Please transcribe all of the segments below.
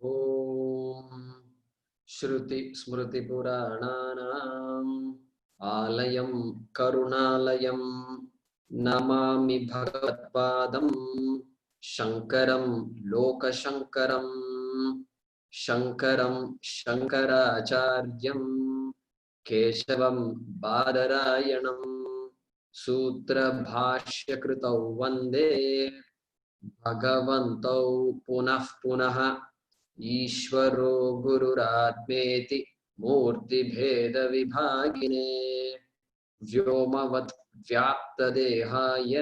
ॐ श्रुति स्मृति पुराणानाम् आलयं करुणालयं नमामि भगवत्पादं शङ्करं लोकशङ्करं शङ्करं शङ्कराचार्यं केशवं बादरायणं सूत्रभाष्यकृतौ वन्दे भगवन्तौ पुनः पुनः ईश्वरो गुरुरात्मेति मूर्तिभेदविभागिने व्योमवत् व्याप्तदेहाय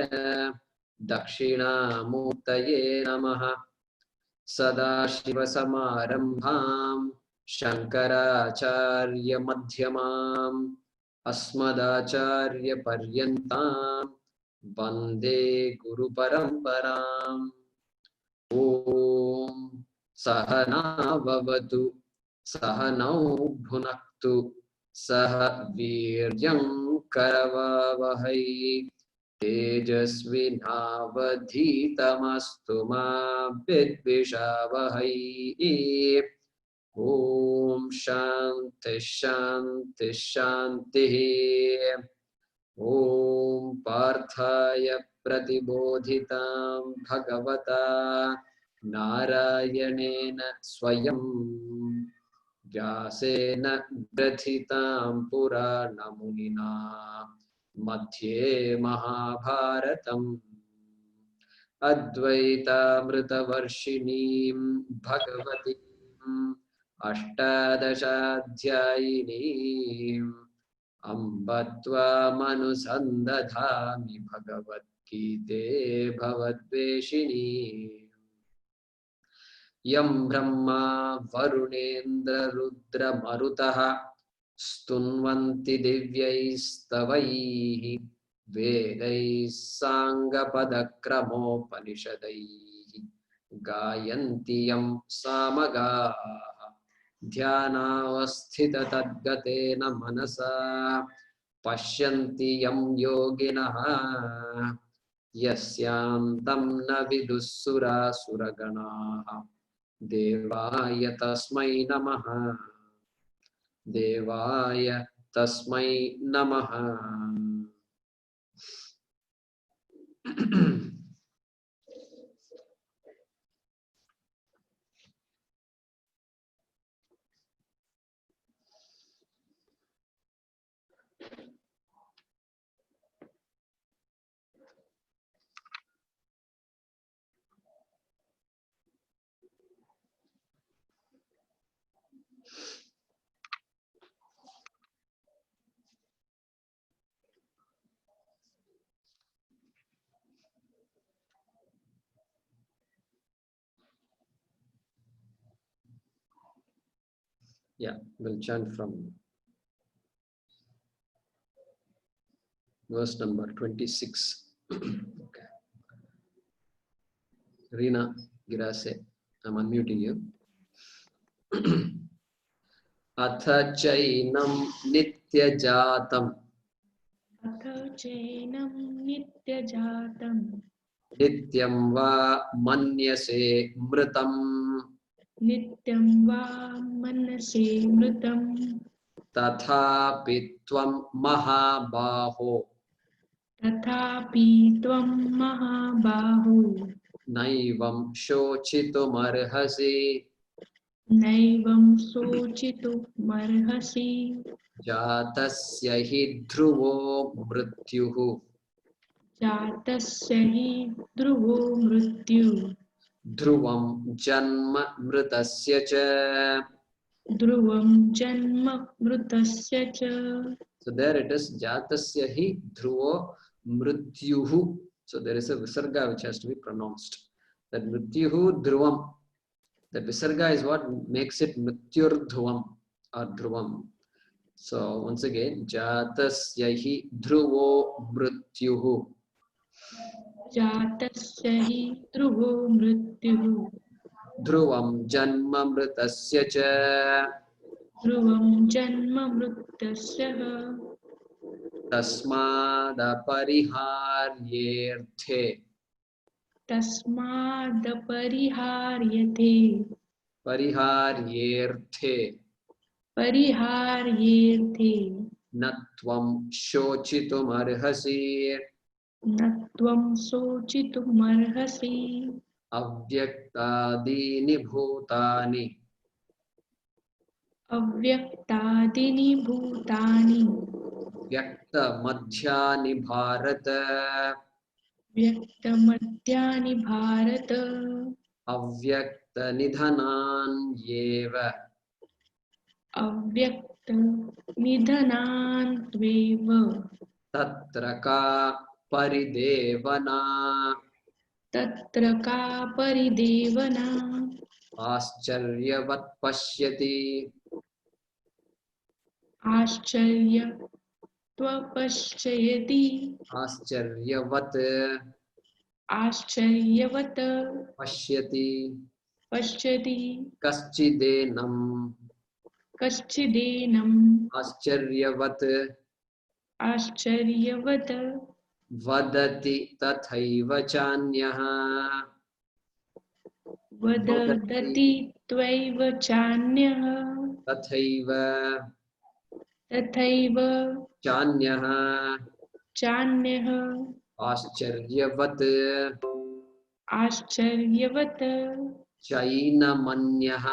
दक्षिणामूर्तये नमः। सदाशिवसमारम्भां शङ्कराचार्यमध्यमाम् अस्मदाचार्यपर्यन्तां वन्दे गुरुपरम्पराम्। ॐ सहनाववतु सहनौ भुनक्तु सह वीर्यं करवावहै तेजस्विनावधीतमस्तु मा विद्विषावहै। ॐ शान्ति शान्ति शान्तिः। ॐ पार्थाय प्रतिबोधितां भगवता नारायणेन स्वयं व्यासेन ग्रथितां पुराणमुनिना मध्ये महाभारतम् अद्वैतामृतवर्षिणीं भगवतीम् अष्टादशाध्यायिनीम् अम्ब त्वामनुसन्दधामि भगवद्गीते भवद्वेषिणी। यं ब्रह्मा वरुणेन्द्ररुद्रमरुतः स्तुन्वन्ति दिव्यैस्तवैः वेदैः साङ्गपदक्रमोपनिषदैः गायन्ति यं सामगाः ध्यानावस्थिततद्गतेन मनसा पश्यन्ति यं योगिनः यस्यान्तं न विदुः सुरासुरगणाः देवाय तस्मै नमः। देवाय तस्मै नमः। Yeah, we'll chant from verse number 26. Okay. Reena Girase, I'm unmuting you. अथ चैनं नित्यजातं अथ चैनं नित्यजातं नित्यं वा मन्यसे मृतं नित्यं वा मनसे मृतं तथापि त्वं महाबाहो तथापि त्वं महाबाहो नैवं शोचितुमर्हसि नैवं शोचितुमर्हसि जातस्य हि ध्रुवो मृत्युः जातस्य हि ध्रुवो मृत्युः ध्रुवं जन्म मृतस्य च। ध्रुवं जन्म मृतस्य च। So there it is, jatasya hi dhruvo mrityuhu. So there is a visarga which has to be pronounced. That mrityuhu dhruvam. That visarga is what makes it mrityur dhruvam or dhruvam. So once again, jatasya hi dhruvo mrityuhu. जातस्य हि ध्रुवो मृत्युः ध्रुवं जन्म मृतस्य च। ध्रुवं जन्म मृतस्य तस्मादपरिहार्येऽर्थे तस्मादपरिहार्यते परिहार्येऽर्थे परिहार्येऽर्थे न त्वं शोचितुमर्हसि न त्वं शोचितुमर्हसि अव्यक्तादीनि भूतानि अव्यक्तादीनि भूतानि व्यक्तमध्यानि भारत व्यक्तमध्यानि भारत अव्यक्तनिधनान्येव अव्यक्तनिधनान्त्वेव तत्र का परिदेवना तत्र का परिदेवना आश्चर्यवत् पश्यति आश्चर्यत्वपश्चयति आश्चर्यवत् आश्चर्यवत् पश्यति पश्यति कश्चिदेनम् कश्चिदेनम् आश्चर्यवत् आश्चर्यवत् वदति तथैव चान्यः वदति त्वैव चान्यः तथैव तथैव चान्यः चान्यः आश्चर्यवत् आश्चर्यवत् चैनमन्यः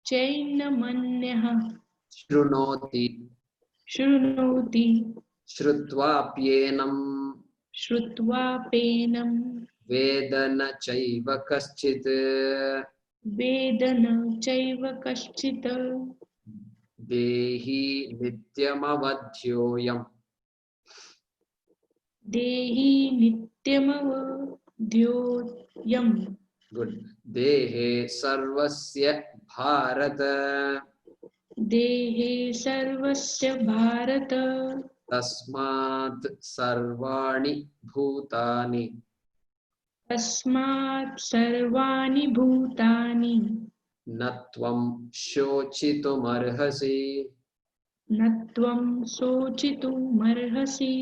चैनमन्यः शृणोति शृणोति श्रुत्वाप्येनं श्रुत्वापेनं वेद न चैव कश्चित् वेद न चैव कश्चित् देहि नित्यमवध्योऽयम् देहि नित्यमवध्योऽयम् गुड देहे सर्वस्य भारत देहे सर्वस्य भारत तस्मात् सर्वाणि भूतानि तस्मात् सर्वाणि भूतानि न त्वं शोचितुमर्हसि न त्वं शोचितुमर्हसि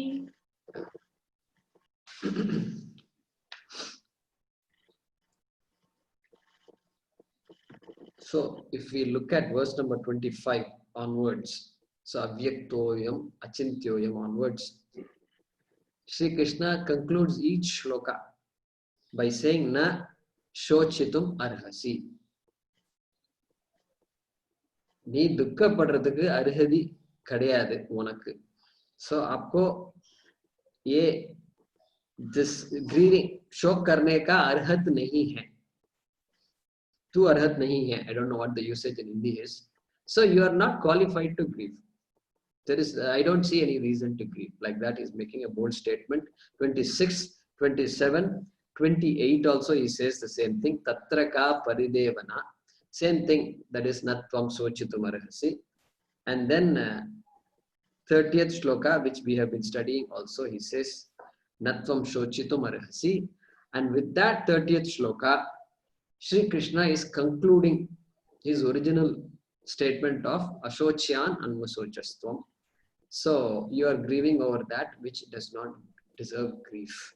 So if we look at verse number 25 onwards, so avyaktoyam, achintyoyam onwards, Sri Krishna concludes each shloka by saying na shochitum arhasi. நீ துக்கப்படுறதுக்கு அருகதி கிடையாது உனக்கு. So आपको ये this grieving शोक करने का अर्हत नहीं है. तू अर्हत नहीं है. I don't know what the usage in Hindi is. So you are not qualified to grieve. There is, I don't see any reason to grieve. Like that, he's making a bold statement. 26, 27, 28 also he says the same thing. Tatra ka paridevana. Same thing, that is natvam sochitumarahasi. And then 30th shloka, which we have been studying also, he says natvam sochitumarahasi. And with that 30th shloka, Sri Krishna is concluding his original statement of Ashocyan and Masochastvam. So you are grieving over that which does not deserve grief.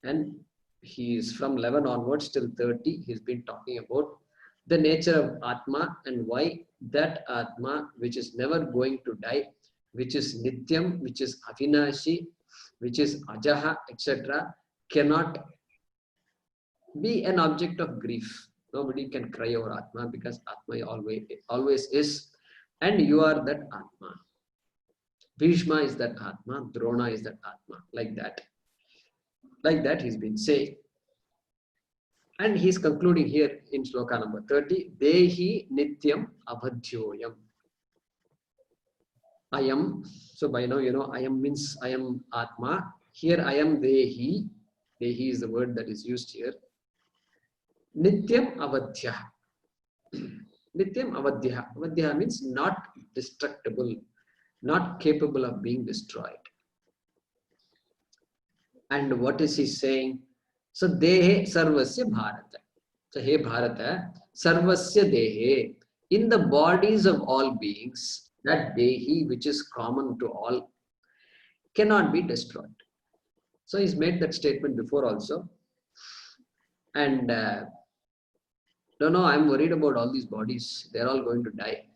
And he is from 11 onwards till 30, he's been talking about the nature of Atma and why that Atma, which is never going to die, which is Nityam, which is Avinashi, which is Ajaha, etc., cannot be an object of grief. Nobody can cry over Atma because Atma always is, and you are that Atma. Bhishma is that Atma, Drona is that Atma, like that. Like that he's been saying. And he's concluding here in shloka number 30, Dehi Nityam Abhadhyoyam. I am, so by now you know I am means I am Atma. Here I am Dehi. Dehi is the word that is used here. Nityam Avadhya. Nityam Avadhya. Avadhya means not destructible, not capable of being destroyed. And what is he saying? So Dehe Sarvasya Bharata. So He Bharata, Sarvasya Dehe, in the bodies of all beings, that Dehi which is common to all cannot be destroyed. So he's made that statement before also. And No, I'm worried about all these bodies. They're all going to die.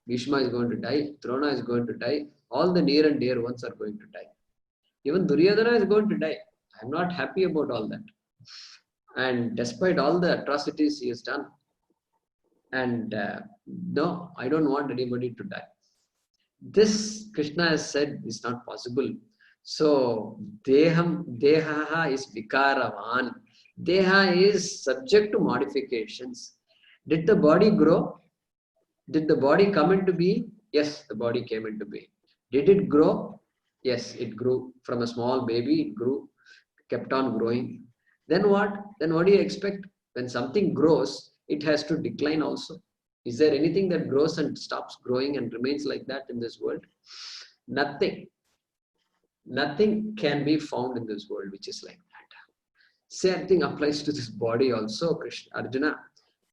Bhishma is going to die. Drona is going to die. All the near and dear ones are going to die. Even Duryodhana is going to die. I'm not happy about all that. And despite all the atrocities he has done, and no, I don't want anybody to die. This Krishna has said is not possible. So dehaha is vikaravan. Deha is subject to modifications. Did the body grow? Did the body come into being? Yes, the body came into being. Did it grow? Yes, it grew. From a small baby, it grew, kept on growing. Then what? Then what do you expect? When something grows, it has to decline also. Is there anything that grows and stops growing and remains like that in this world? Nothing. Nothing can be found in this world which is like that. Same thing applies to this body also, Krishna, Arjuna.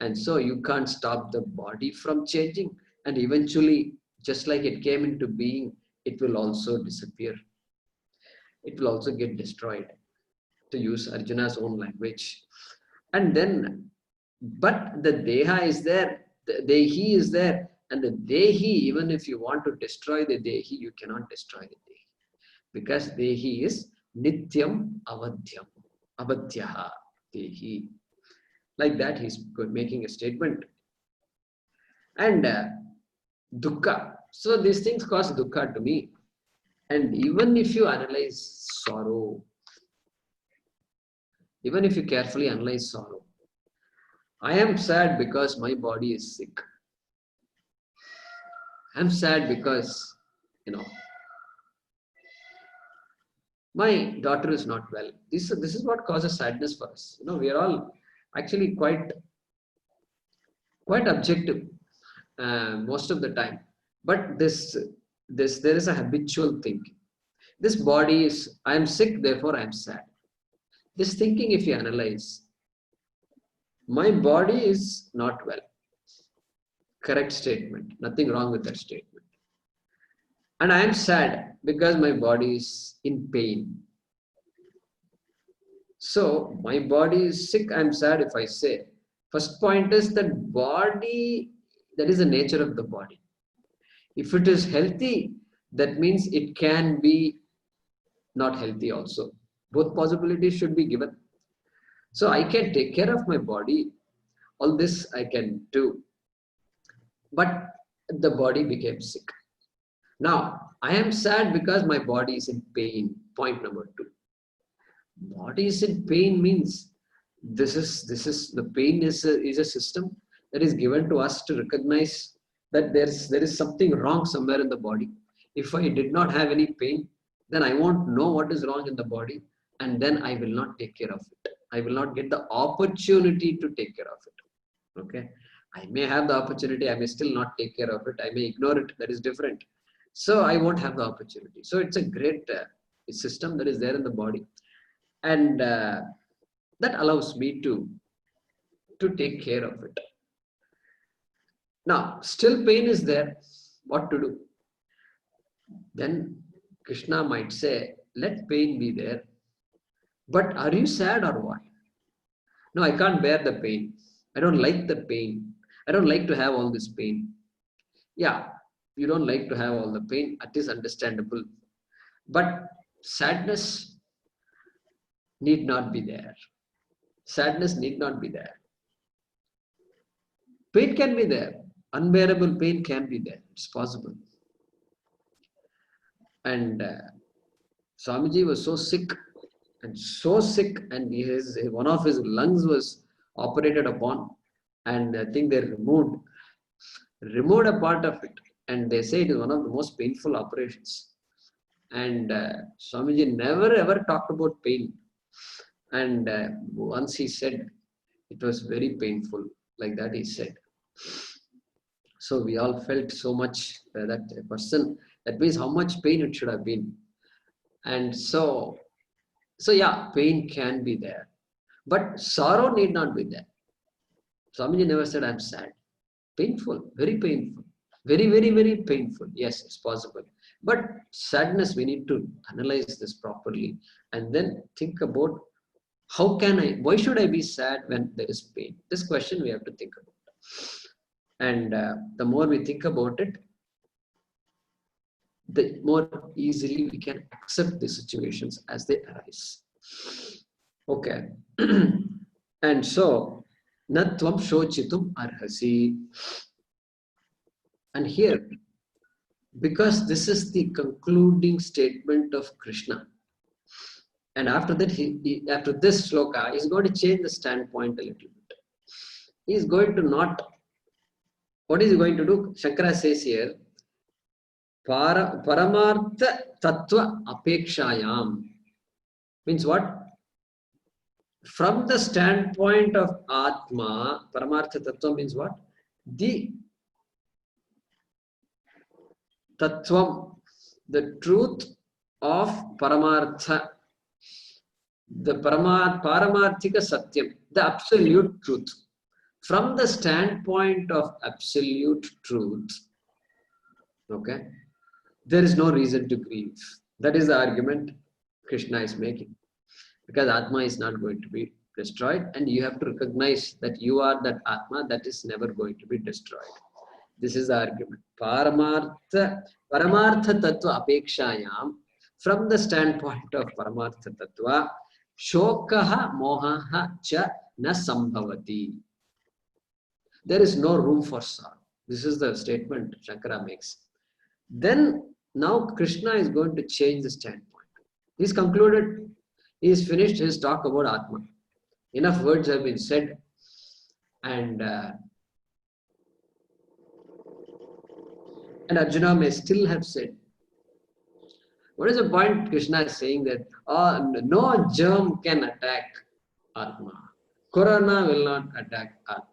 And so you can't stop the body from changing. And eventually, just like it came into being, it will also disappear. It will also get destroyed, to use Arjuna's own language. And then, but the Deha is there, the Dehi is there. And the Dehi, even if you want to destroy the Dehi, you cannot destroy the Dehi. Because Dehi is Nityam Avadhyam. Avadhyaha Dehi. Like that, he's making a statement. And dukkha. So these things cause dukkha to me. And even if you analyze sorrow, even if you carefully analyze sorrow, I am sad because my body is sick. I'm sad because, my daughter is not well. This is what causes sadness for us. We are all actually quite objective most of the time. But there is a habitual thinking. This body is, I am sick, therefore I am sad. This thinking, if you analyze, my body is not well. Correct statement. Nothing wrong with that statement. And I am sad because my body is in pain. So my body is sick, I am sad if I say. First point is that body, that is the nature of the body. If it is healthy, that means it can be not healthy also. Both possibilities should be given. So I can take care of my body. All this I can do. But the body became sick. Now, I am sad because my body is in pain. Point number 2. Body is in pain means this is the pain is a system that is given to us to recognize that there is something wrong somewhere in the body. If I did not have any pain, then I won't know what is wrong in the body, and then I will not take care of it. I will not get the opportunity to take care of it. Okay, I may have the opportunity, I may still not take care of it, I may ignore it, that is different. So I won't have the opportunity. So it's a great system that is there in the body, and that allows me to take care of it. Now, still pain is there. What to do? Then Krishna might say, let pain be there. But are you sad or what? No, I can't bear the pain. I don't like the pain. I don't like to have all this pain. Yeah, you don't like to have all the pain. It is understandable. But sadness need not be there. Sadness need not be there. Pain can be there. Unbearable pain can be there. It's possible. And Swamiji was so sick, and one of his lungs was operated upon, and I think they removed a part of it, and they say it is one of the most painful operations. And Swamiji never ever talked about pain, and once he said it was very painful, like that he said. So we all felt so much that a person, that means how much pain it should have been. And so yeah, pain can be there, but sorrow need not be there. Swamiji never said I'm sad. Painful, very painful, very, very, very painful. Yes, it's possible. But sadness, we need to analyze this properly and then think about why should I be sad when there is pain? This question we have to think about. And the more we think about it, the more easily we can accept the situations as they arise. Okay. And so, natvam shochitum arhasi. And here, because this is the concluding statement of Krishna, and after that, after this sloka, he's going to change the standpoint a little bit. He's going to not. What is he going to do? Shankara says here, Paramartha Tattva Apekshayam. Means what? From the standpoint of Atma, Paramartha Tattva means what? The Tattvam, the truth of Paramartha, the Paramarthika Satyam, the absolute truth. From the standpoint of absolute truth, okay, there is no reason to grieve. That is the argument Krishna is making. Because Atma is not going to be destroyed, and you have to recognize that you are that Atma that is never going to be destroyed. This is the argument. Paramartha Tattva Apekshayam, from the standpoint of Paramartha Tattva, Shokaha Mohaha Cha Na Sambhavati. There is no room for sorrow. This is the statement Shankara makes. Then, now Krishna is going to change the standpoint. He's concluded, he's finished his talk about Atma. Enough words have been said, and Arjuna may still have said, what is the point? Krishna is saying that no germ can attack Atma. Corona will not attack Atma.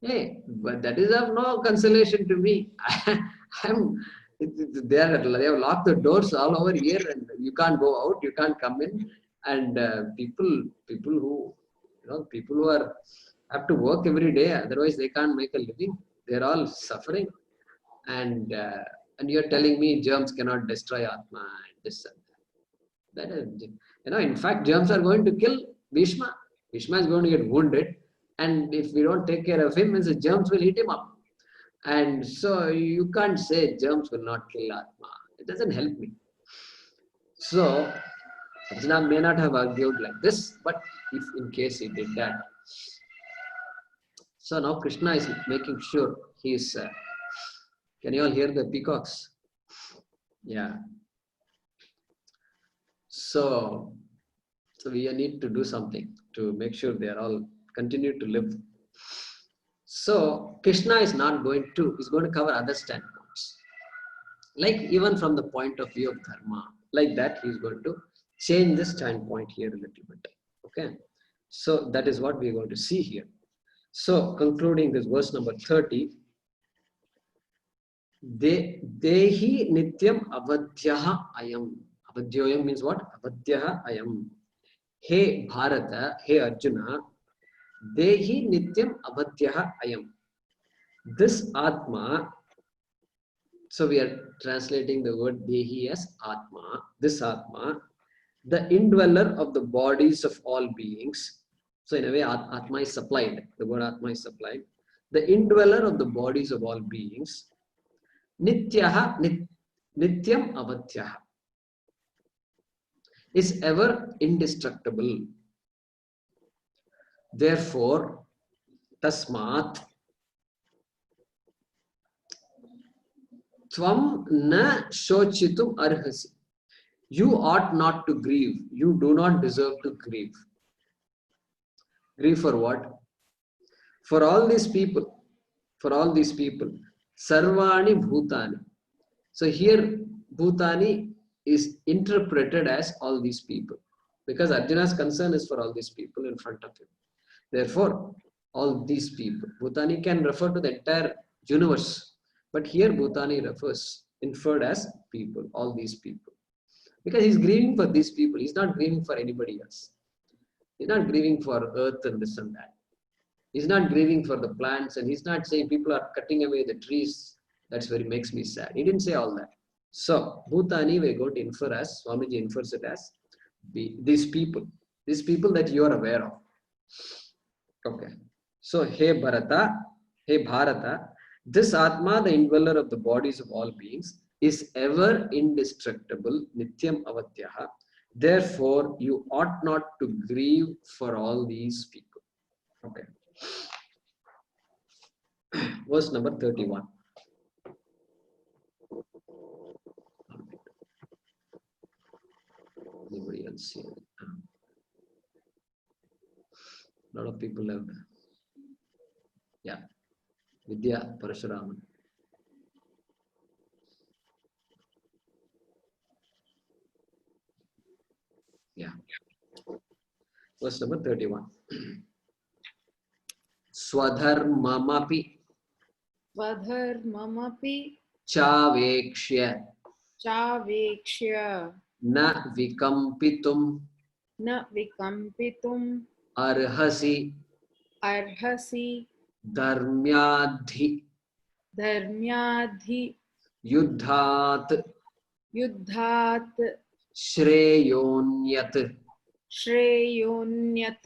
Hey, but that is of no consolation to me. They have locked the doors all over here, and you can't go out, you can't come in, and people who have to work every day, otherwise they can't make a living. They're all suffering, and you're telling me germs cannot destroy Atma and this and that. That is, in fact, germs are going to kill Bhishma. Bhishma is going to get wounded, and if we don't take care of him, the germs will eat him up. And so you can't say germs will not kill Atma. It doesn't help me. So Arjuna may not have argued like this, but if in case he did that. So now Krishna is making sure he is. Can you all hear the peacocks? Yeah. So we need to do something to make sure they are all continue to live. So Krishna is not going to, is going to cover other standpoints. Like even from the point of view of dharma, like that he is going to change the standpoint here a little bit. Okay. So that is what we are going to see here. So concluding this verse number 30, Dehi nityam avadhyaha ayam. Avadhyoyam means what? Avadhyaha ayam. Hey Bharata, hey Arjuna, Dehi nityam avadhyaha ayam. This Atma, so we are translating the word Dehi as Atma. This Atma, the indweller of the bodies of all beings. So in a way, Atma is supplied. The word Atma is supplied. The indweller of the bodies of all beings. Nityaha, nityam avadhyaha, is ever indestructible. Therefore, tasmat tvam na shochitum arhasi. You ought not to grieve. You do not deserve to grieve. Grieve for what? For all these people. For all these people. Sarvani Bhutani. So here Bhutani is interpreted as all these people. Because Arjuna's concern is for all these people in front of him. Therefore, all these people. Bhutani can refer to the entire universe. But here Bhutani refers, inferred as people, all these people. Because he's grieving for these people. He's not grieving for anybody else. He's not grieving for earth and this and that. He's not grieving for the plants, and he's not saying people are cutting away the trees. That's where it makes me sad. He didn't say all that. So, Bhutani we're going to infer as, Swamiji infers it as these people. These people that you are aware of. Okay. So, He Bharata, this Atma, the indweller of the bodies of all beings, is ever indestructible, Nityam Avatyaha. Therefore, you ought not to grieve for all these people. Okay. Verse number 31. Anybody else here? A lot of people have. Yeah. Vidya Parashuraman. Yeah. Verse number 31. Swadharmamapi Svadharmamapi Chavekshya Chavekshya Na Vikampitum Na Vikampitum Arhasi Arhasi Dharmyadhi Dharmyadhi Yuddhat Yuddhat Shreyonyat Shreyonyat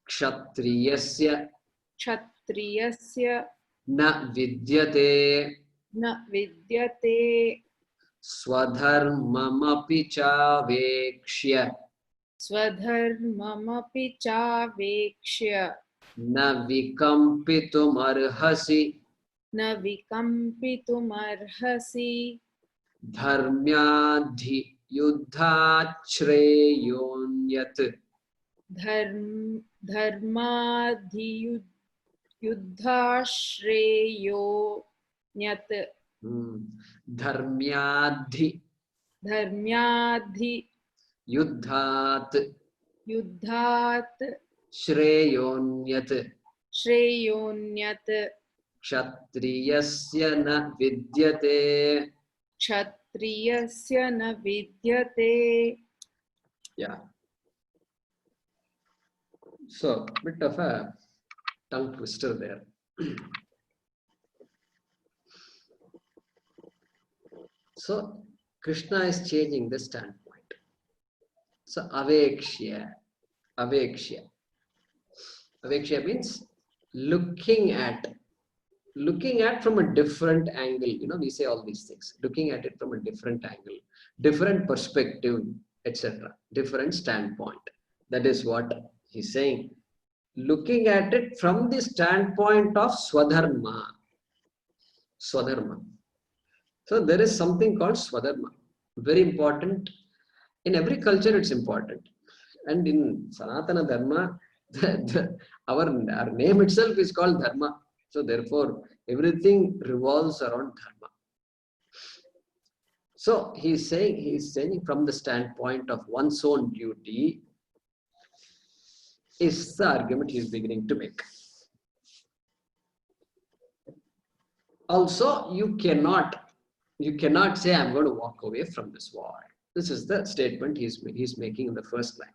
Kshatriyasya Kshatriyasya Na Vidyate Na Vidyate Swadharmamapi Chavekshya Swadharmamapi Chavekshya Na Vikampitum Arhasi Na Vikampitum Arhasi Dharmyadhi Yuddhat Shreyonyat Dharmadhi Yuddhashreyo Nyat Dharmyadhi Dharmyadhi Yuddhat Yuddhat Shreyonyat Shreyonyat Kshatriyasya na Vidyate. Kshatriyasya na Vidyate. Yeah. So, bit of a tongue twister there. So, Krishna is changing the standpoint. So, Avekshya. Avekshya means looking at from a different angle. You know, we say all these things. Looking at it from a different angle, different perspective, etc. Different standpoint. That is what he's saying. Looking at it from the standpoint of Swadharma. Swadharma. So there is something called Swadharma. Very important. In every culture it's important. And in Sanatana Dharma, our name itself is called Dharma. So therefore, everything revolves around Dharma. So he's saying from the standpoint of one's own duty, is the argument he's beginning to make. Also, you cannot say, I'm going to walk away from this war. This is the statement he's making in the first line.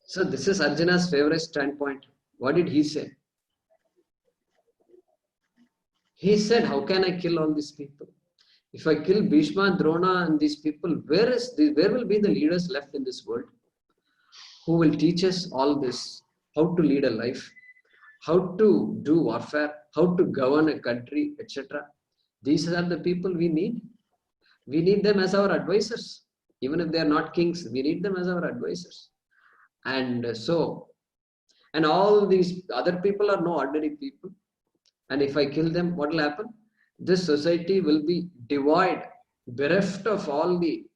So this is Arjuna's favorite standpoint. What did he say? He said, how can I kill all these people? If I kill Bhishma, Drona and these people, where will be the leaders left in this world? Who will teach us all this? How to lead a life, how to do warfare, how to govern a country, etc. These are the people we need. We need them as our advisors. Even if they are not kings, we need them as our advisors. And all these other people are no ordinary people. And if I kill them, what will happen? This society will be devoid, bereft of all the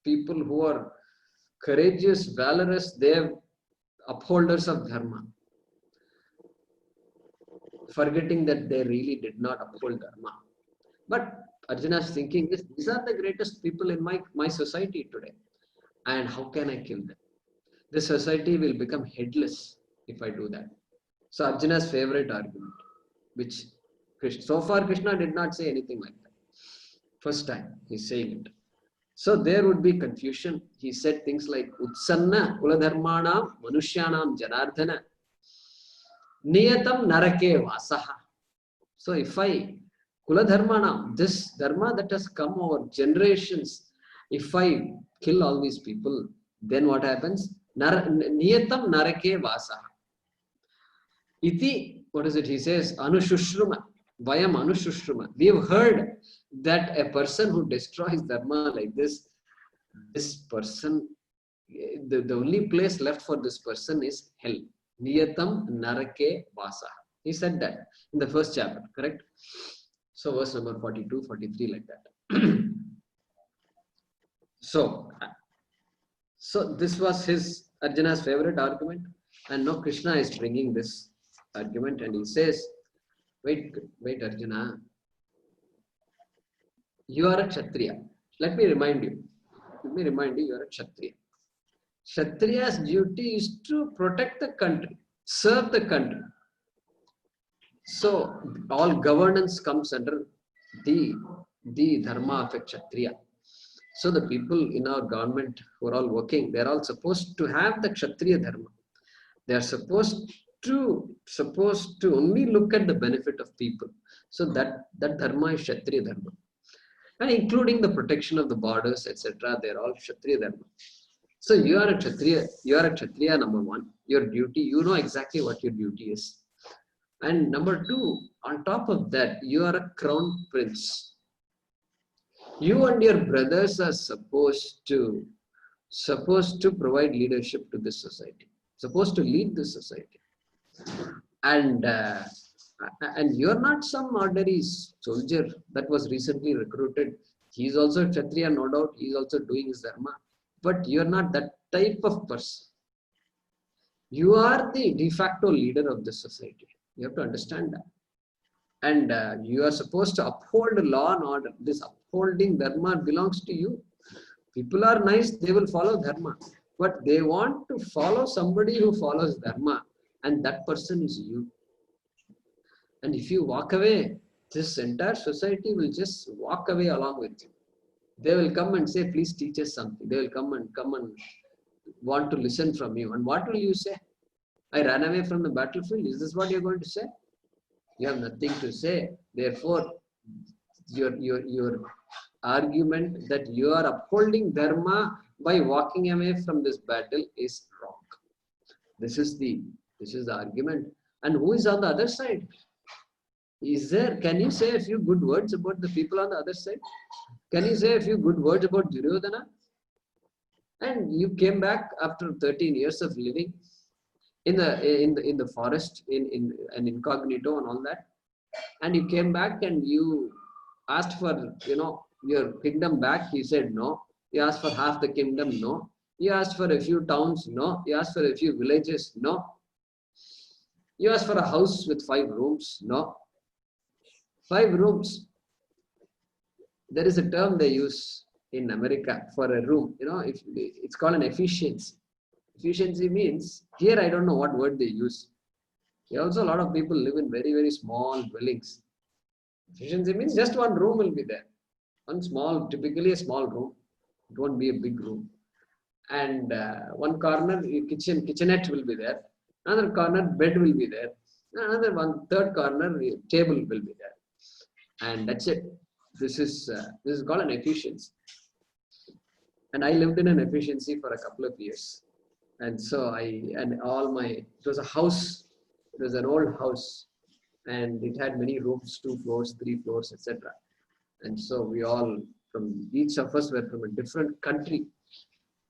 people who are courageous, valorous, they are upholders of Dharma. Forgetting that they really did not uphold Dharma. But Arjuna is thinking, these are the greatest people in my society today. And how can I kill them? This society will become headless if I do that. So Arjuna's favorite argument, which so far Krishna did not say anything like that. First time he's saying it. So there would be confusion. He said things like Utsanna Kuladharmanam Manushyanam Janardhana Niyatam Narake Vasaha. So if I Kuladharmanam, this dharma that has come over generations, if I kill all these people, then what happens? Niyatam narake vasa. Iti, what is it? He says, Anushushruma. Vayam Anushushruma. We have heard that a person who destroys dharma like this person, the only place left for this person is hell. Niyatam narake vasa. He said that in the first chapter, correct? So verse number 42, 43, like that. So this was his Arjuna's favorite argument, and now Krishna is bringing this argument, and he says, wait Arjuna, you are a Kshatriya. Let me remind you, you are a Kshatriya. Kshatriya's duty is to protect the country, serve the country. So all governance comes under the dharma of a Kshatriya. So the people in our government who are all working, they are all supposed to have the Kshatriya dharma. They are supposed to only look at the benefit of people. So that dharma is Kshatriya dharma. And including the protection of the borders, etc., they are all Kshatriya dharma. So you are a Kshatriya, number one. Your duty, you know exactly what your duty is. And number two, on top of that, you are a crown prince. You and your brothers are supposed to provide leadership to this society, supposed to lead this society. And you're not some ordinary soldier that was recently recruited. He's also Kshatriya, no doubt. He's also doing his dharma. But you're not that type of person. You are the de facto leader of this society. You have to understand that. And you are supposed to uphold law and order. This upholding dharma belongs to you. People are nice, they will follow dharma. But they want to follow somebody who follows dharma. And that person is you. And if you walk away, this entire society will just walk away along with you. They will come and say, please teach us something. They will come and want to listen from you. And what will you say? I ran away from the battlefield. Is this what you're going to say? You have nothing to say. Therefore, your argument that you are upholding dharma by walking away from this battle is wrong. This is the argument. And who is on the other side? Can you say a few good words about the people on the other side? Can you say a few good words about Duryodhana? And you came back after 13 years of living in the forest, in an incognito and all that. And you came back and you asked for, your kingdom back. He said no. You asked for half the kingdom, no. You asked for a few towns, no. You asked for a few villages, no. You asked for a house with 5 rooms, no. 5 rooms. There is a term they use in America for a room. It's called an efficiency. Efficiency means, here I don't know what word they use. Here also a lot of people live in very, very small dwellings. Efficiency means just one room will be there. Typically a small room. It won't be a big room. And one corner, kitchenette will be there. Another corner, bed will be there. Third corner, table will be there. And that's it. This is called an efficiency. And I lived in an efficiency for a couple of years. And so it was a house. It was an old house. And it had many rooms, 2 floors, 3 floors, etc. And so each of us were from a different country.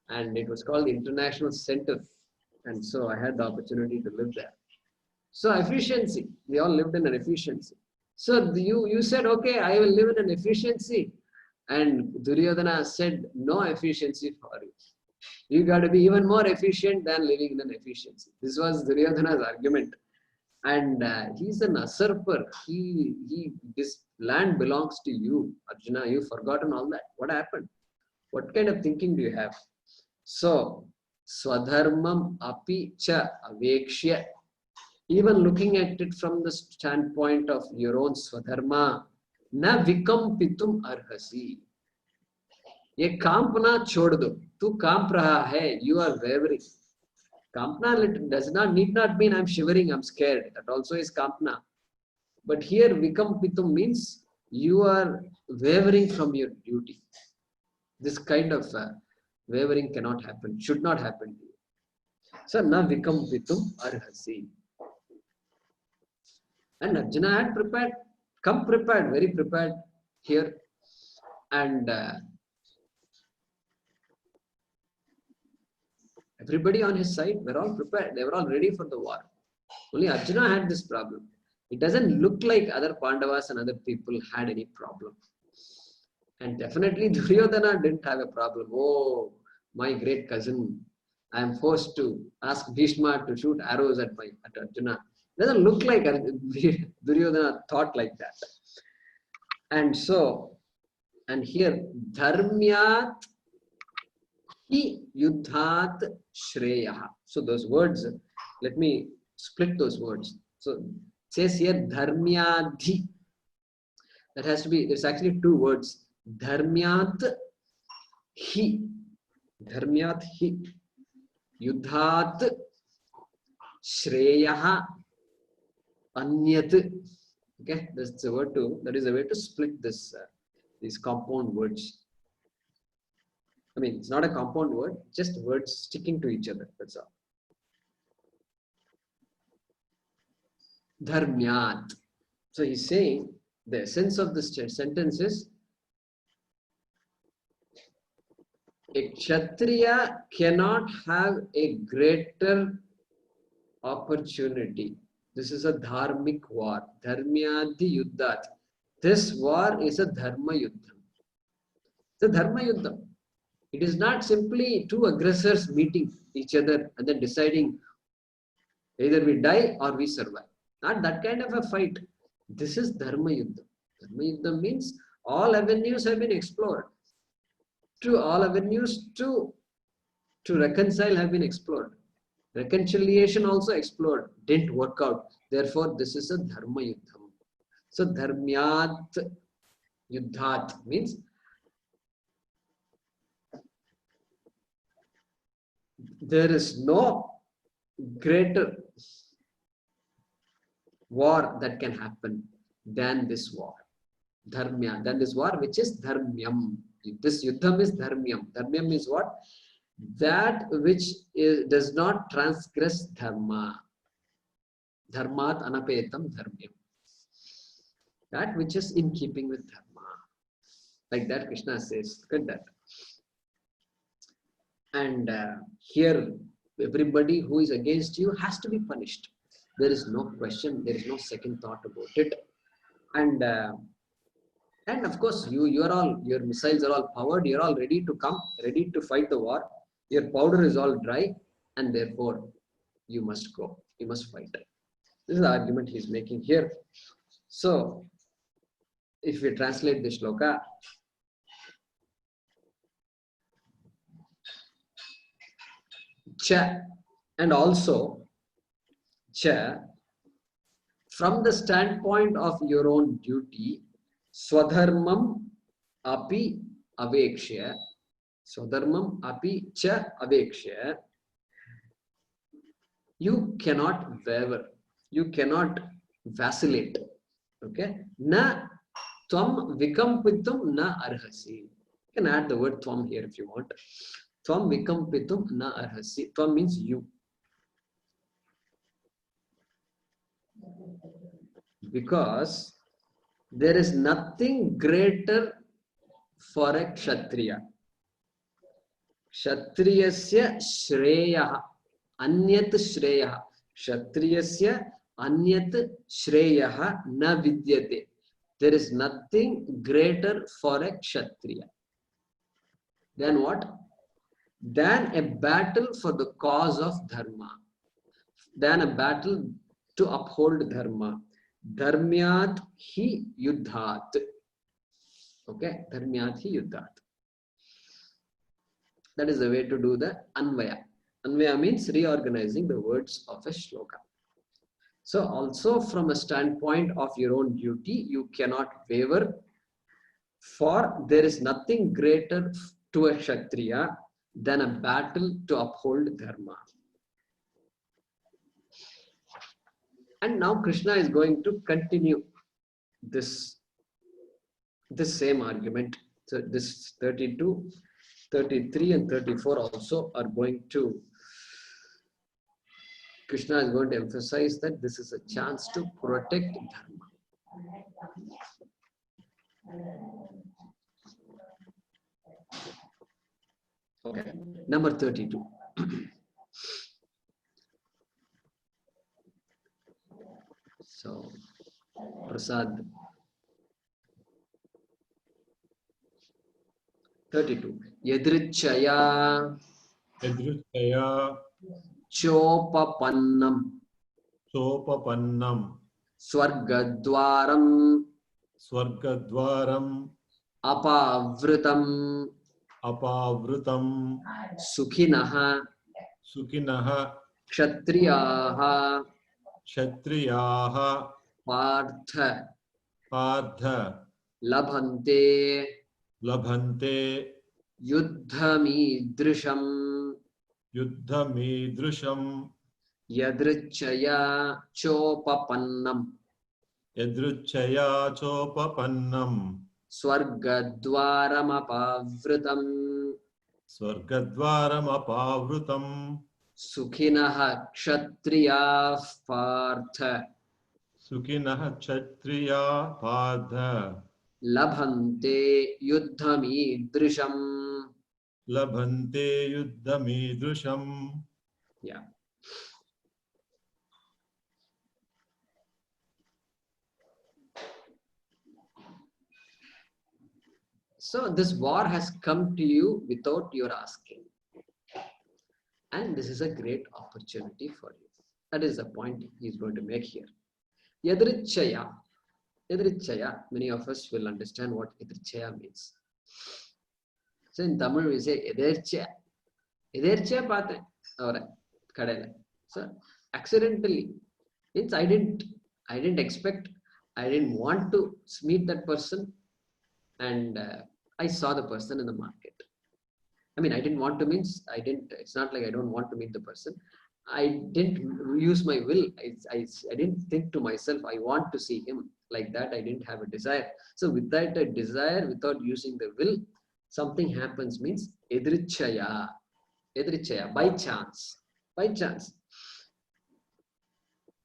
And it was called the International Center. And so I had the opportunity to live there. So efficiency, we all lived in an efficiency. So you said, okay, I will live in an efficiency. And Duryodhana said, no efficiency for you. You got to be even more efficient than living in an efficiency. This was Duryodhana's argument. And he's an usurper. This land belongs to you. Arjuna, you've forgotten all that. What happened? What kind of thinking do you have? So, Swadharmam api cha avekshya. Even looking at it from the standpoint of your own Swadharma, na vikampitum arhasi. Ye kampana chhod do. Tu kamp raha hai. You are wavering. Kampna need not mean I'm shivering, I'm scared. That also is kampna. But here vikampitum means you are wavering from your duty. This kind of wavering cannot happen, should not happen to you. So na vikampitum arhasi. And Arjuna had prepared, come prepared, very prepared here. And everybody on his side were all prepared. They were all ready for the war. Only Arjuna had this problem. It doesn't look like other Pandavas and other people had any problem. And definitely Duryodhana didn't have a problem. Oh, my great cousin, I am forced to ask Bhishma to shoot arrows at Arjuna. Doesn't look like Duryodhana thought like that. And so, and here, dharmyat hi yuddhat shreyaha. So those words, let me split those words. So it says here dharmyadhi. That has to be, there's actually two words. Dharmyat hi. Dharmyat hi. Yuddhat shreyaha anyat. Okay, that's the word to, that is a way to split this, these compound words. I mean, it's not a compound word, just words sticking to each other. That's all. Dharmyat. So he's saying the essence of this sentence is a Kshatriya cannot have a greater opportunity. This is a dharmic war. Dharmyadhi yuddhat. This war is a dharma yuddham. It's a dharma yuddham. It is not simply two aggressors meeting each other and then deciding either we die or we survive. Not that kind of a fight. This is dharma yuddham. Dharma yuddham means all avenues have been explored. All avenues to reconcile have been explored. Reconciliation also explored, didn't work out. Therefore, this is a dharma yuddham. So dharmyat yuddhat means there is no greater war that can happen than this war. Dharmya, than this war which is dharmyam. This yuddham is dharmyam. Dharmyam is what? That which does not transgress dharma. Dharmat anapetam dharmyam. That which is in keeping with dharma. Like that Krishna says. Look at that. And here, everybody who is against you has to be punished. There is no question. There is no second thought about it. And of course, your missiles are all powered. You're all ready to come, ready to fight the war. Your powder is all dry, and therefore you must go. You must fight. This is the argument he's making here. So, if we translate the shloka, cha, and also cha, from the standpoint of your own duty, swadharmam api avekshya, swadharmam api cha avekshya, you cannot waver, you cannot vacillate. Okay? Na tvam vikampitum na arhasi. You can add the word tvam here if you want. Tvam vikampitum na arhasi. Tvam means you. Because there is nothing greater for a kshatriya. Kshatriyasya shreyaha. Anyat shreyaha. Kshatriyasya anyat shreyaha na vidyate. There is nothing greater for a kshatriya. Then what? Than a battle for the cause of dharma. Than a battle to uphold dharma. Dharmyat hi yuddhat. Okay, dharmyat hi yuddhat. That is the way to do the anvaya. Anvaya means reorganizing the words of a shloka. So also from a standpoint of your own duty, you cannot waver, for there is nothing greater to a kshatriya than a battle to uphold dharma. And now Krishna is going to continue this same argument. So this 32, 33 and 34 also are going to Krishna is going to emphasize that this is a chance to protect dharma. Okay, number 32. So, Prasad. 32. Yadrichaya Yadruchaya chopapannam Sopapannam swargadwaram Swargadwaram apavritam Apavrutam sukhinaha Sukhinaha kshatriyaha Kshatriyaha partha Partha labhante Labhante yuddhamidrisham Yuddhamidrusham yadrichaya chopapannam Yadruchaya Chopapannam swargadwaram apavritam Swargadwaram Apavrutam sukhinaha kshatriyah partha Sukhinaha Kshatriya Partha labhante yuddhamidrisham. Labhante Yuddhamidrusham. Yeah. So this war has come to you without your asking. And this is a great opportunity for you. That is the point he is going to make here. Yadrichaya. Yadrichaya, many of us will understand what Yadrichaya means. So in Tamil we say Yadrichaya. Yadrichaya paathen avara kadala. So accidentally means I didn't expect, I didn't want to meet that person, and I saw the person in the market. I mean, I didn't want to means I didn't. It's not like I don't want to meet the person. I didn't use my will. I didn't think to myself, I want to see him like that. I didn't have a desire. So without a desire, without using the will, something happens means edrichaya. Edrichaya, by chance. By chance.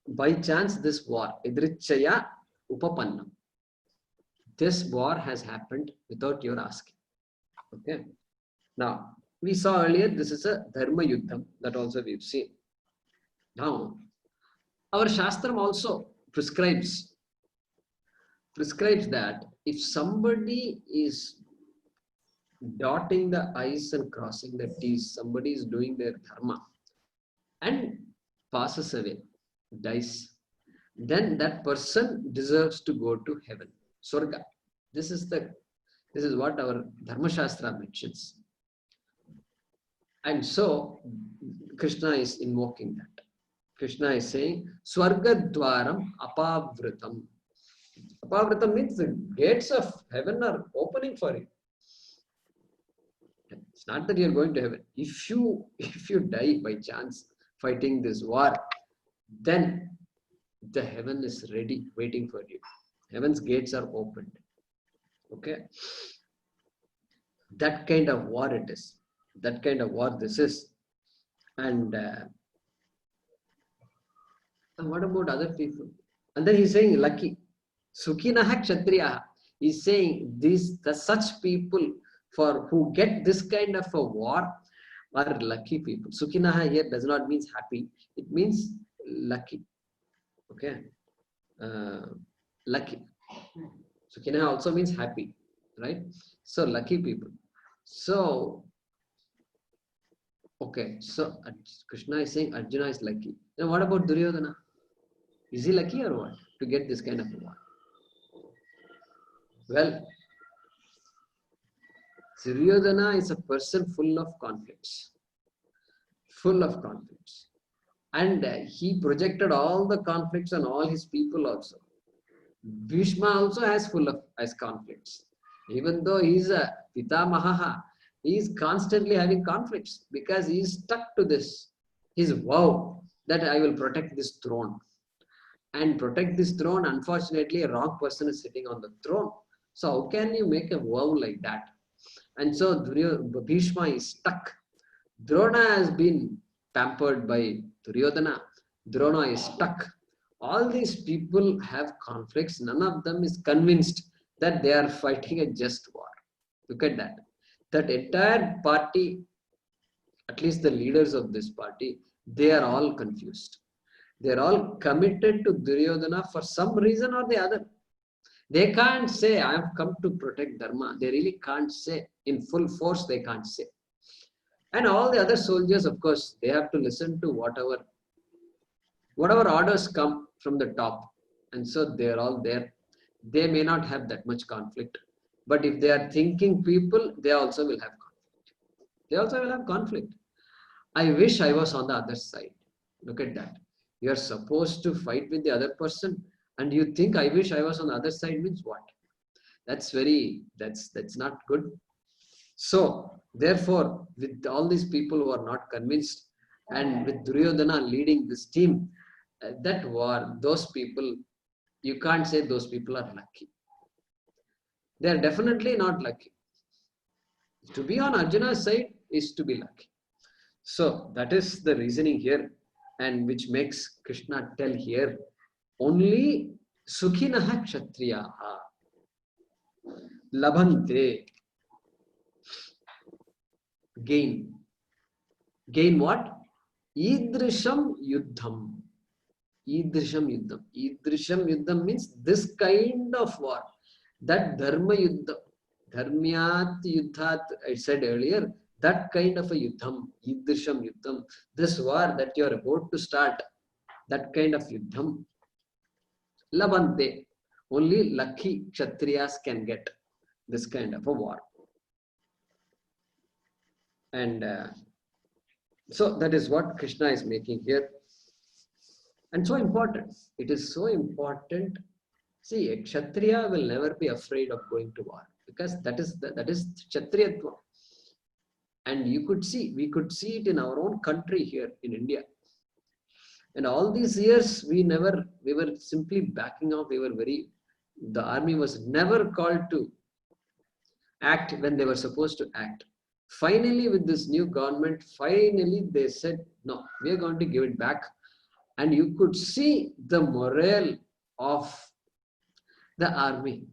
By chance, this war, edrichaya upapannam. This war has happened without your asking. Okay. Now, we saw earlier, this is a dharma yuddham, that also we've seen. Now, our Shastram also prescribes that if somebody is dotting the I's and crossing the T's, somebody is doing their dharma and passes away, dies, then that person deserves to go to heaven, Swarga. This is what our Dharma Shastra mentions. And so, Krishna is invoking that. Krishna is saying, Swargadwaram apavritam. Apavritam means the gates of heaven are opening for you. It's not that you're going to heaven. If you die by chance fighting this war, then the heaven is ready, waiting for you. Heaven's gates are opened. Okay? That kind of war it is. That kind of war this is. And what about other people? And then he's saying, lucky. Sukhinaha kshatriyaha. He's saying such people who get this kind of a war are lucky people. Sukhinaha here does not mean happy. It means lucky. Okay. Lucky. Sukhinaha also means happy. Right? So lucky people. So, okay. So Krishna is saying Arjuna is lucky. Then what about Duryodhana? Is he lucky or what? To get this kind of a war? Well, Duryodhana is a person full of conflicts. Full of conflicts. And he projected all the conflicts on all his people also. Bhishma also has conflicts. Even though he is a Pitamaha, he is constantly having conflicts because he is stuck to this. His vow that I will protect this throne. And protect this throne, unfortunately, a wrong person is sitting on the throne. So how can you make a vow like that? And so Bhishma is stuck. Drona has been pampered by Duryodhana. Drona is stuck. All these people have conflicts. None of them is convinced that they are fighting a just war. Look at that. That entire party, at least the leaders of this party, they are all confused. They are all committed to Duryodhana for some reason or the other. They can't say, I have come to protect Dharma. They really can't say. In full force, they can't say. And all the other soldiers, of course, they have to listen to whatever orders come from the top. And so they are all there. They may not have that much conflict. But if they are thinking people, they also will have conflict. They also will have conflict. I wish I was on the other side. Look at that. You are supposed to fight with the other person, and you think I wish I was on the other side means what? That's not good. So therefore, with all these people who are not convinced, and with Duryodhana leading this team, that war, those people, you can't say those people are lucky. They are definitely not lucky. To be on Arjuna's side is to be lucky. So that is the reasoning here, and which makes Krishna tell here, only Sukhinaha Kshatriyaha Labhante. Gain what? Idrisham Yuddham. Idrisham Yuddham. Idrisham Yuddham means this kind of war. That Dharma Yuddha. Dharmyat Yuddhat, I said earlier, that kind of a Yuddham. Idrisham Yuddham. This war that you are about to start, that kind of Yuddham. Labhante. Only lucky Kshatriyas can get this kind of a war. And so that is what Krishna is making here. And so important. It is so important. See, a Kshatriya will never be afraid of going to war, because that is Kshatriyatva. And we could see it in our own country here in India. And all these years, we were simply backing off. The army was never called to act when they were supposed to act. Finally, with this new government, they said, no, we are going to give it back. And you could see the morale of the army.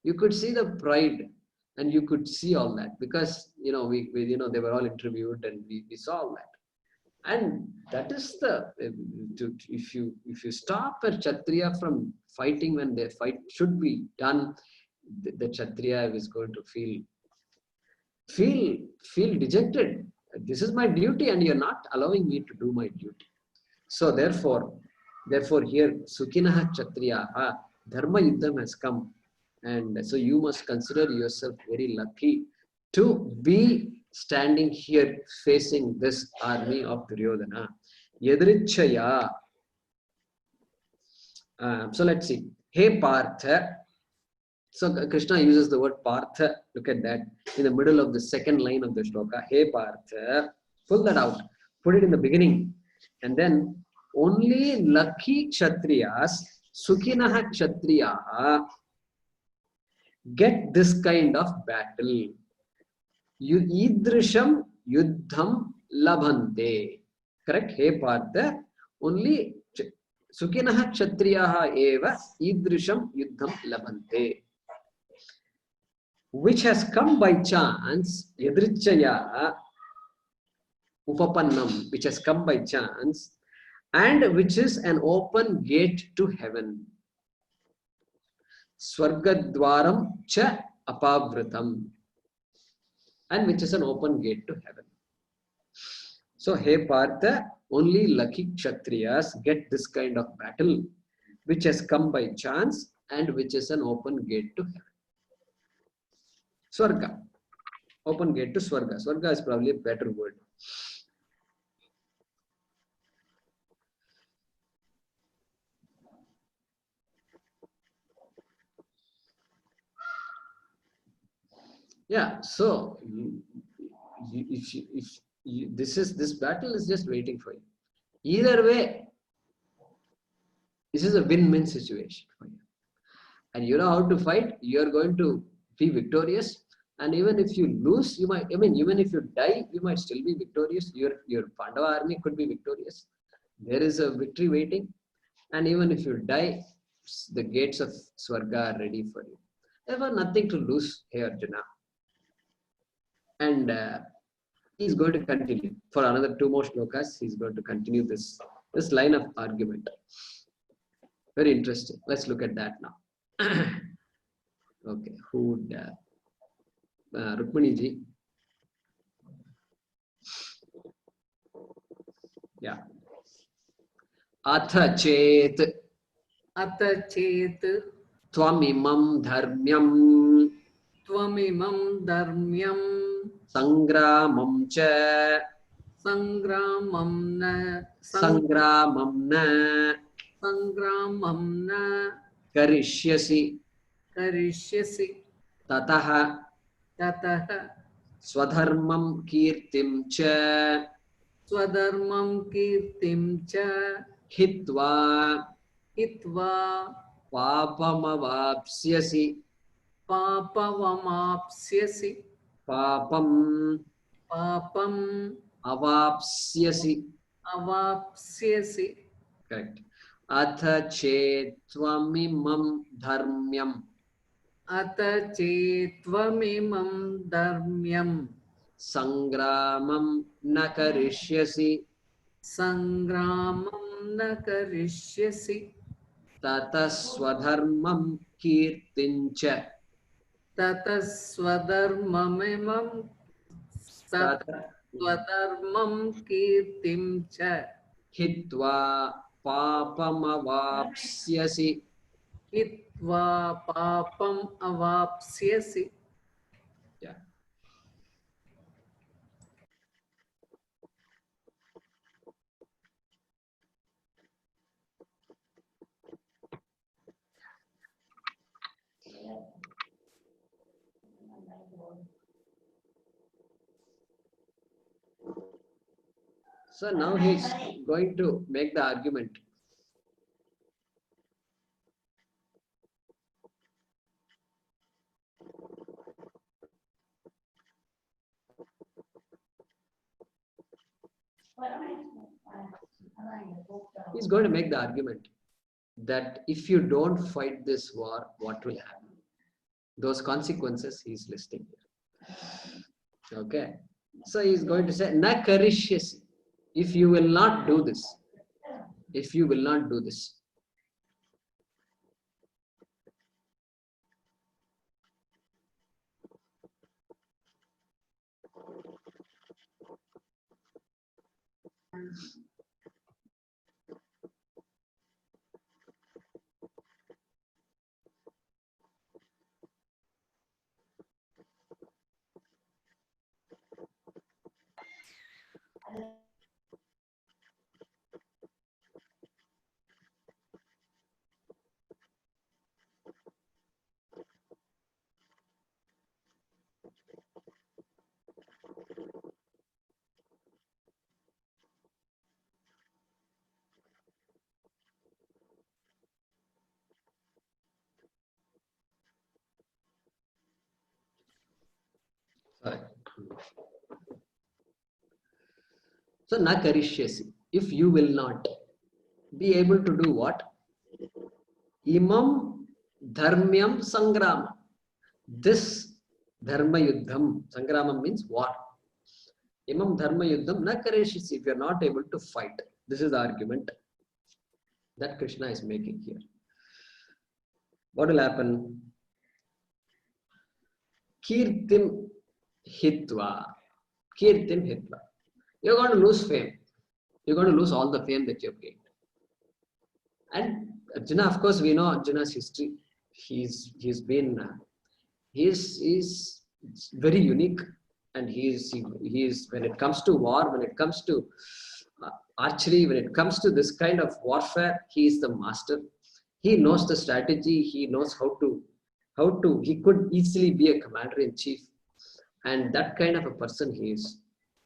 You could see the pride, and you could see all that, because they were all interviewed, and we saw all that. And that is if you stop a Kshatriya from fighting when their fight should be done, the Kshatriya is going to feel dejected. This is my duty, and you're not allowing me to do my duty. So therefore here Sukhinaha Kshatriyaha, Dharma Yuddham has come, and so you must consider yourself very lucky to be standing here facing this army of Duryodhana. Yadrichaya. So let's see. Hey Partha. So Krishna uses the word Partha. Look at that in the middle of the second line of the shloka. Hey Partha. Pull that out. Put it in the beginning. And then only lucky Kshatriyas, Sukhinaha Kshatriyaha, get this kind of battle. Idrisham Yuddham Labhante. Correct? Hey Partha. Only Sukhinaha Kshatriyaha eva Idrisham Yuddham Labhante. Which has come by chance, Yadrichaya Upapannam, which has come by chance, and which is an open gate to heaven. Swargadwaram cha apavritam, and which is an open gate to heaven. So, hey Partha, only lucky Kshatriyas get this kind of battle, which has come by chance and which is an open gate to heaven. Swarga, open gate to Swarga. Swarga is probably a better word. Yeah, so this battle is just waiting for you. Either way, this is a win-win situation for you. And you know how to fight, you're going to be victorious. And even if you lose, even if you die, you might still be victorious. Your Pandava army could be victorious. There is a victory waiting, and even if you die, the gates of Swarga are ready for you. There was nothing to lose here, Arjuna. And he's going to continue for another 2 more shlokas. He's going to continue this line of argument. Very interesting. Let's look at that now. Okay, who would Rukmini ji? Yeah. Atha chet Atha chet tvamimam dharmyam tvamimam dharmyam sangramam cha sangramam na karishyasi karishyasi tatah tatah swadharmam kirtim cha swadharmam kirtim cha hitva hitva papamavapsyasi papavamapsyasi papam papam avapsyasi. avapsyasi. Correct. Atha chetvamimam dharmyam Atha chetvamimam dharmyam sangramam na karishyasi sangramam na karishyasi tataswadharmam kirtincha tataswadharmamimam tataswadharmam kirtim cha hitva papamavapsyasi. hitva papam avapsyasi. Yeah. So now he's going to make the argument. He's going to make the argument that if you don't fight this war, what will happen? Those consequences he's listing here. Okay. So he's going to say, na karishyasi. If you will not do this, if you will not do this. Sorry. So, na karishyasi. If you will not be able to do what? Imam dharmyam sangrama. This dharma yuddham. Sangrama means war. Imam dharma yuddham na karishyasi. If you are not able to fight. This is the argument that Krishna is making here. What will happen? Kirtim hitva. Kirtim hitva. You're going to lose fame. You're going to lose all the fame that you have gained. And Arjuna, of course, we know Arjuna's history. He's very unique, and he's when it comes to war, when it comes to archery, when it comes to this kind of warfare, he is the master. He knows the strategy. He knows how to. He could easily be a commander in chief, and that kind of a person he is.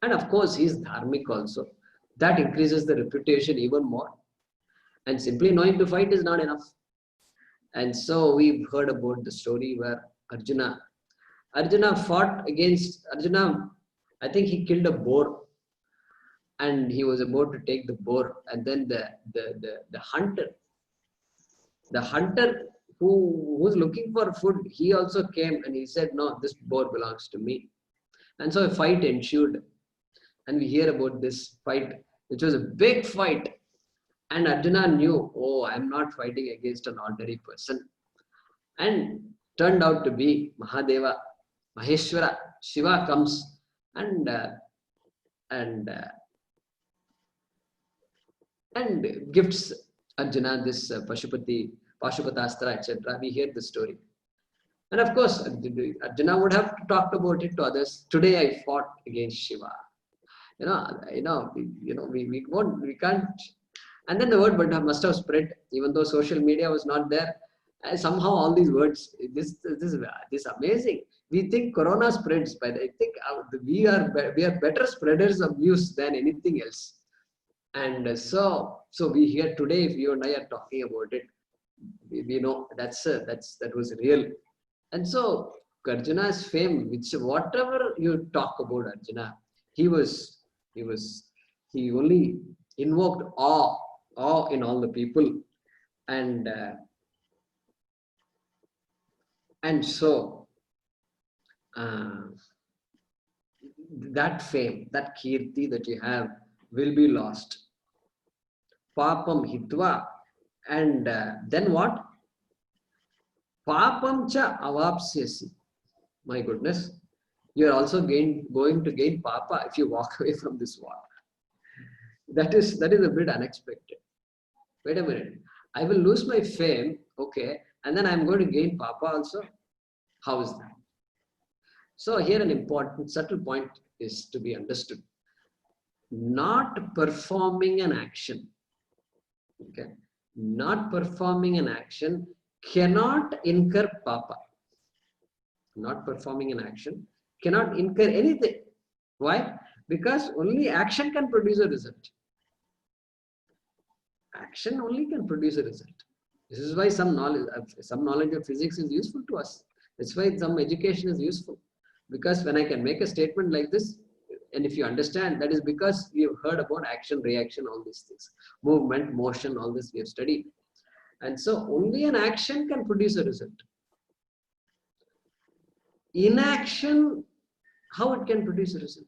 And of course, he is dharmic also. That increases the reputation even more. And simply knowing to fight is not enough. And so we've heard about the story where Arjuna fought against I think he killed a boar. and he was about to take the boar, and then the hunter who was looking for food, he also came and he said, no, this boar belongs to me. And so a fight ensued, and we hear about this fight, which was a big fight. And Arjuna knew, oh, I'm not fighting against an ordinary person. And turned out to be Mahadeva, Maheshwara, Shiva comes and gifts Arjuna this Pashupatastra, etc. We hear the story. And of course, Arjuna would have talked about it to others. Today I fought against Shiva. We can't. And then the word must have spread, even though social media was not there. Somehow all these words, this amazing. We think Corona spreads, but I think we are better spreaders of news than anything else. And so we here today, if you and I are talking about it, we know that was real. And so Arjuna's fame, which whatever you talk about Arjuna, he only invoked awe in all the people, and so that fame, that kirti that you have will be lost. Papam hitva, and then what? Papam cha avapsyasi. My goodness, you are also going to gain papa if you walk away from this war. That is a bit unexpected. Wait a minute, I will lose my fame, okay, and then I'm going to gain papa also. How is that? So here an important subtle point is to be understood. Not performing an action, okay, not performing an action cannot incur papa. Not performing an action cannot incur anything. Why? Because only action can produce a result. Action only can produce a result. This is why some knowledge of physics is useful to us. That's why some education is useful. Because when I can make a statement like this, and if you understand, that is because we have heard about action, reaction, all these things. Movement, motion, all this we have studied. And so only an action can produce a result. Inaction, how it can produce a result?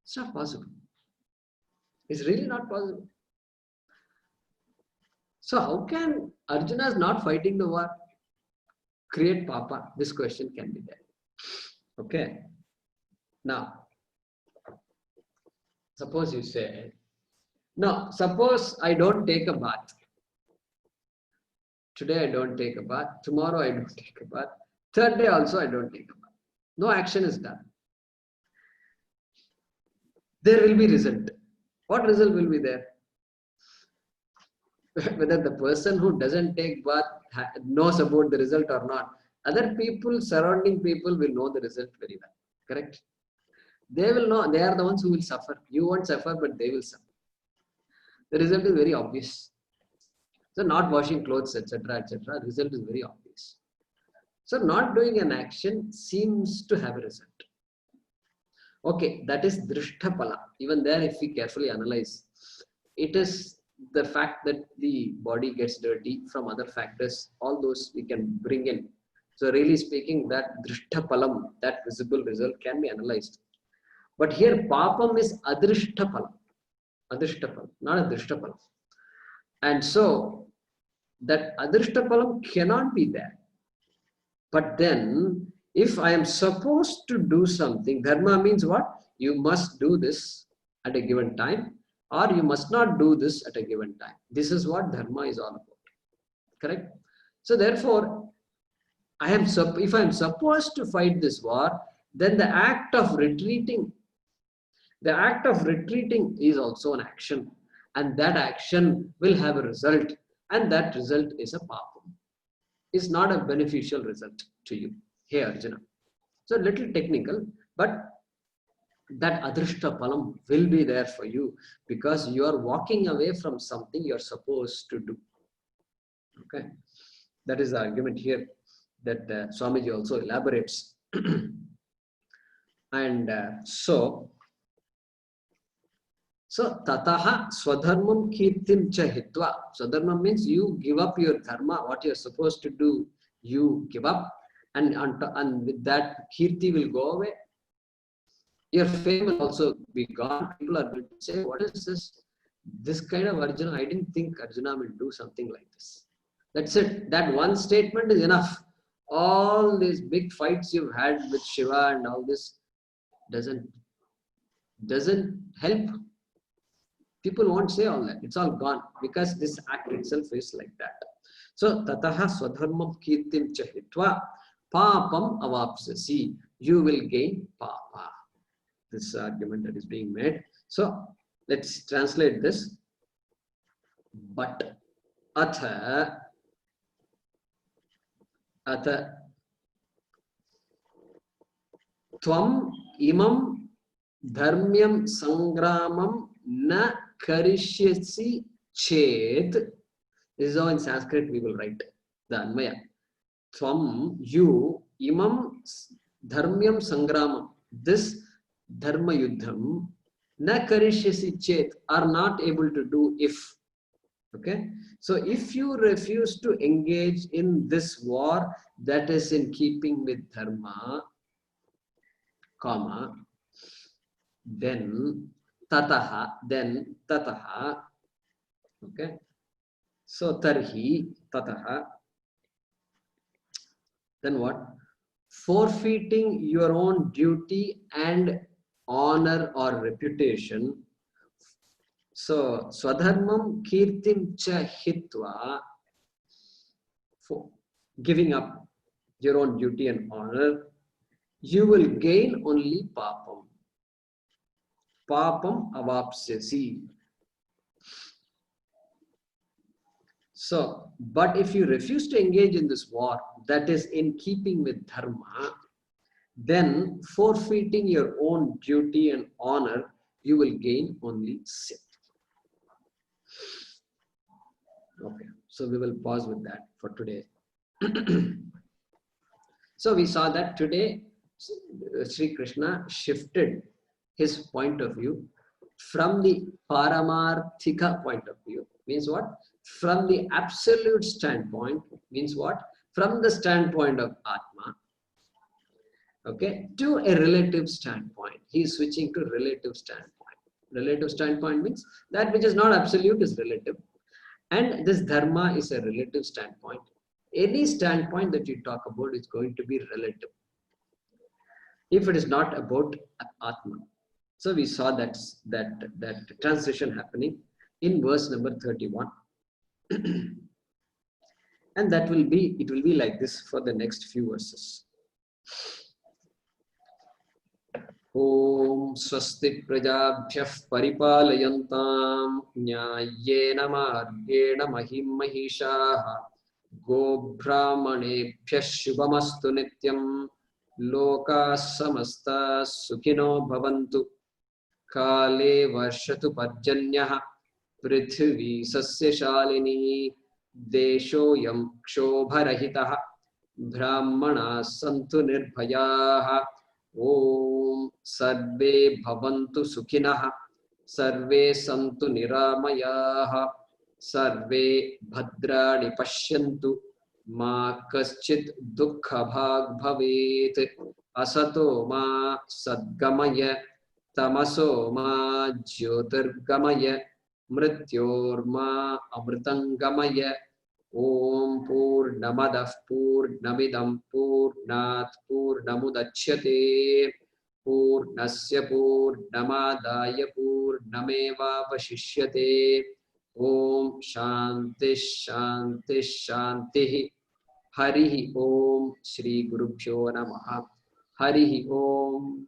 It's not possible. It's really not possible. So how can Arjuna is not fighting the war create papa? This question can be there. Okay. Now, suppose you say, no, suppose I don't take a bath. Today I don't take a bath. Tomorrow I don't take a bath. Third day also I don't take a bath. No action is done. There will be result. What result will be there? Whether the person who doesn't take bath knows about the result or not, other people, surrounding people will know the result very well. Correct? They will know. They are the ones who will suffer. You won't suffer, but they will suffer. The result is very obvious. So not washing clothes, etc., the result is very obvious. So not doing an action seems to have a result. Okay, that is drishtapala. Even there, if we carefully analyze, it is the fact that the body gets dirty from other factors. All those we can bring in. So really speaking, that drishthapalam, that visible result can be analyzed. But here papam is adrishthapalam. Adrishthapalam, not a drishthapalam. And so that adrishthapalam cannot be there. But then, if I am supposed to do something, dharma means what? You must do this at a given time, or you must not do this at a given time. This is what dharma is all about. Correct? So therefore, if I am supposed to fight this war, then the act of retreating is also an action. And that action will have a result. And that result is a papam. It's not a beneficial result to you. Hey Arjuna. So a little technical, but that adrishthapalam will be there for you because you are walking away from something you are supposed to do. Okay. That is the argument here that Swamiji also elaborates. And so So tataha swadharmam kirtim cha hitva. Swadharmam means you give up your dharma, what you are supposed to do, you give up, and with that kirti will go away. Your fame will also be gone. People are going to say, what is this? This kind of Arjuna, I didn't think Arjuna will do something like this. That's it. That one statement is enough. All these big fights you've had with Shiva and all this doesn't help. People won't say all that. It's all gone because this act itself is like that. So tataha swadharmam kirtim chahitva papam avapsasi. You will gain papa. This argument that is being made. So let's translate this. But atha tvam imam dharmyam sangramam na karishyasi chet. This is how in Sanskrit we will write the Anvaya. Tvam, you, imam dharmyam sangramam, this dharma yuddham, na karishyasi chet, are not able to do if. Okay, so if you refuse to engage in this war that is in keeping with dharma, comma, then tataha, okay, so tarhi, tataha, then what? Forfeiting your own duty and honor or reputation. So swadharmam kirtim cha hitva, for giving up your own duty and honor, you will gain only papam. Papam avapsyasi. So, but if you refuse to engage in this war that is in keeping with dharma, then forfeiting your own duty and honor, you will gain only sin. Okay, so we will pause with that for today. So we saw that today Sri Krishna shifted his point of view from the paramarthika point of view. Means what? From the absolute standpoint. Means what? From the standpoint of Atma. Okay, to a relative standpoint. He is switching to relative standpoint. Relative standpoint means that which is not absolute is relative. And this dharma is a relative standpoint. Any standpoint that you talk about is going to be relative, if it is not about Atma. So we saw that transition happening in verse number 31. And it will be like this for the next few verses. Om swasti prajabhyah paripalayantam nyayena margena mahim mahishaha go brahmanebhyah shubhamastu nityam loka samasta sukhino bhavantu kale varshatu parjanyah prithvi sasya shalini desho yam kshobarahitah brahmana santu nirbhayah. Om sarve bhavantu sukhinah sarve santu niramayah sarve bhadrani pashyantu ma kaschit dukkha bhag bhavet asato ma sadgamaya tamaso ma jyotirgamaya mrityorma amritangamaya. Om Purnamadah Purnamidam Purnat Purnamudachyate Purnasya Purnamadaya Purnameva Vashishyate. Om Shanti Shanti Shanti. Harihi Om Shri Gurubhyo Namaha. Harihi Om.